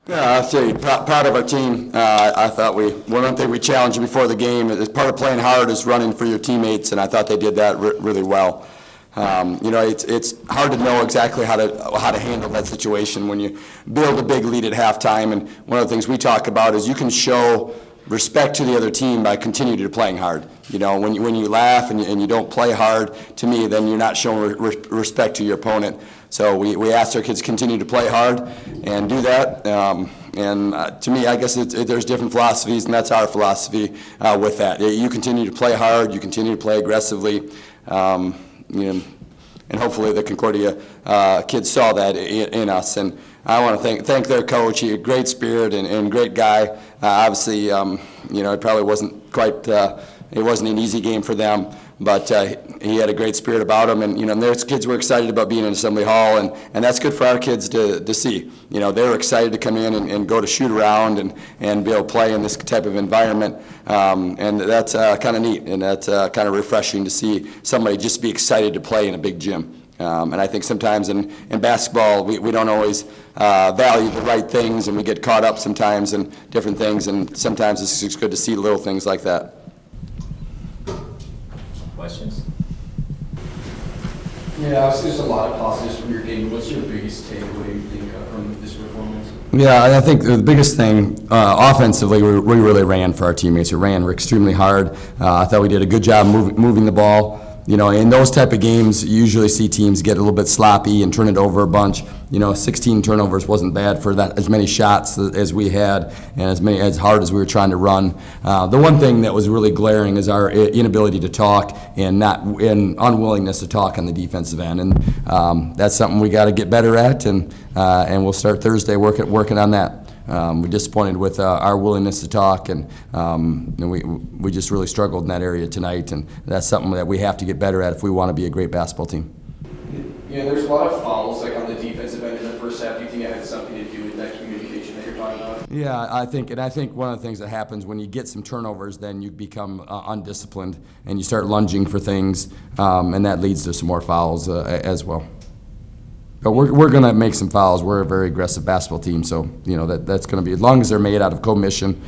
Yeah, I'll say proud of our team. I thought one thing we challenged them before the game is part of playing hard is running for your teammates, and I thought they did that really well. It's hard to know exactly how to handle that situation when you build a big lead at halftime. And one of the things we talk about is you can show respect to the other team by continuing to playing hard. When you laugh and you don't play hard, to me, then you're not showing respect to your opponent. So we asked our kids to continue to play hard and do that. To me, I guess there's different philosophies, and that's our philosophy with that. You continue to play hard, you continue to play aggressively, and hopefully the Concordia kids saw that in us. And I want to thank their coach. He had a great spirit and great guy. Obviously, it probably wasn't quite. It wasn't an easy game for them, but he had a great spirit about him. And those kids were excited about being in Assembly Hall, and that's good for our kids to see. They were excited to come in and go to shoot around and be able to play in this type of environment. And that's kind of neat, and that's kind of refreshing to see somebody just be excited to play in a big gym. And I think sometimes in basketball, we don't always value the right things, and we get caught up sometimes in different things, and sometimes it's just good to see little things like that. Questions? Yeah, obviously there's a lot of positives from your game. What's your biggest takeaway, you think, from this performance? Yeah, I think the biggest thing, offensively, we really ran for our teammates. We ran extremely hard. I thought we did a good job moving the ball. In those type of games, you usually see teams get a little bit sloppy and turn it over a bunch. 16 turnovers wasn't bad for that, as many shots as we had and as hard as we were trying to run. The one thing that was really glaring is our inability to talk and unwillingness to talk on the defensive end. And that's something we got to get better at, and we'll start Thursday working on that. We're disappointed with our willingness to talk, and we just really struggled in that area tonight, and that's something that we have to get better at if we want to be a great basketball team. There's a lot of fouls on the defensive end in the first half. Do you think it had something to do with that communication that you're talking about? Yeah, I think one of the things that happens when you get some turnovers, then you become undisciplined and you start lunging for things, and that leads to some more fouls as well. But we're going to make some fouls. We're a very aggressive basketball team, so that's going to be, as long as they're made out of commission,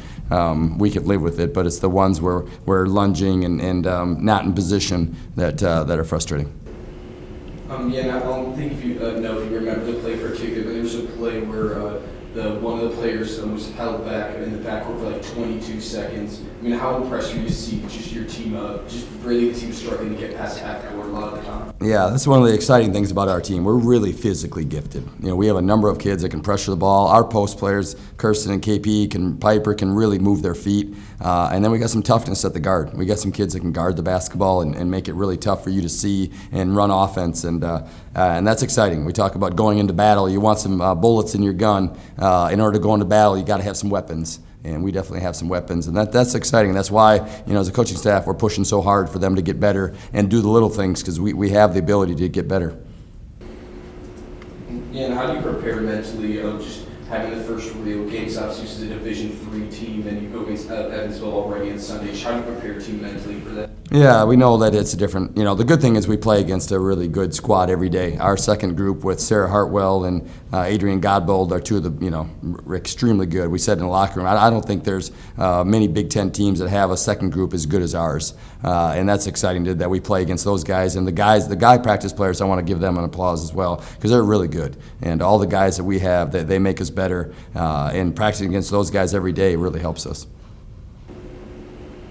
we can live with it. But it's the ones where we're lunging and not in position that are frustrating. And I don't think if you know if you remember the play particularly, but there was a play where one of the players was held back in the backcourt for like 22 seconds. How impressed are you to see just your team, just really the team struggling to get past half court a lot of the time? Yeah, that's one of the exciting things about our team. We're really physically gifted. We have a number of kids that can pressure the ball. Our post players, Kirsten and KP, Piper, can really move their feet. And then we got some toughness at the guard. We got some kids that can guard the basketball and make it really tough for you to see and run offense. And that's exciting. We talk about going into battle. You want some bullets in your gun. In order to go into battle, you got to have some weapons. And we definitely have some weapons, and that's exciting. That's why, as a coaching staff, we're pushing so hard for them to get better and do the little things, because we have the ability to get better. Yeah, and how do you prepare mentally, just having the first real games? Obviously, this is a Division III team, and you go against Evansville already on Sunday. How do you prepare your team mentally for that? Yeah, we know that it's a different, the good thing is we play against a really good squad every day. Our second group with Sarah Hartwell and Adrian Godbold are two of the, extremely good. We said in the locker room, I don't think there's many Big Ten teams that have a second group as good as ours. And that's exciting that we play against those guys. And the guy practice players, I want to give them an applause as well, because they're really good. And all the guys that we have, they make us better. And practicing against those guys every day really helps us.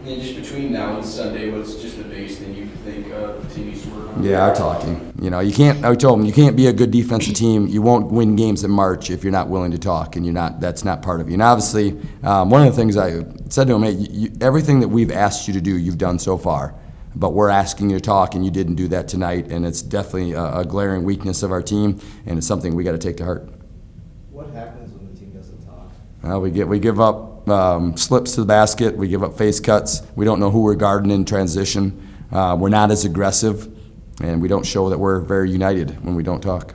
And just between now and Sunday, what's just the biggest thing you think the team needs to work on? Yeah, our talking. You can't. I told them you can't be a good defensive team. You won't win games in March if you're not willing to talk, and that's not part of you. And obviously, one of the things I said to them, hey, everything that we've asked you to do, you've done so far. But we're asking you to talk, and you didn't do that tonight, and it's definitely a glaring weakness of our team, and it's something we got to take to heart. What happens when the team doesn't talk? We give up slips to the basket. We give up face cuts. We don't know who we're guarding in transition. We're not as aggressive, and we don't show that we're very united when we don't talk.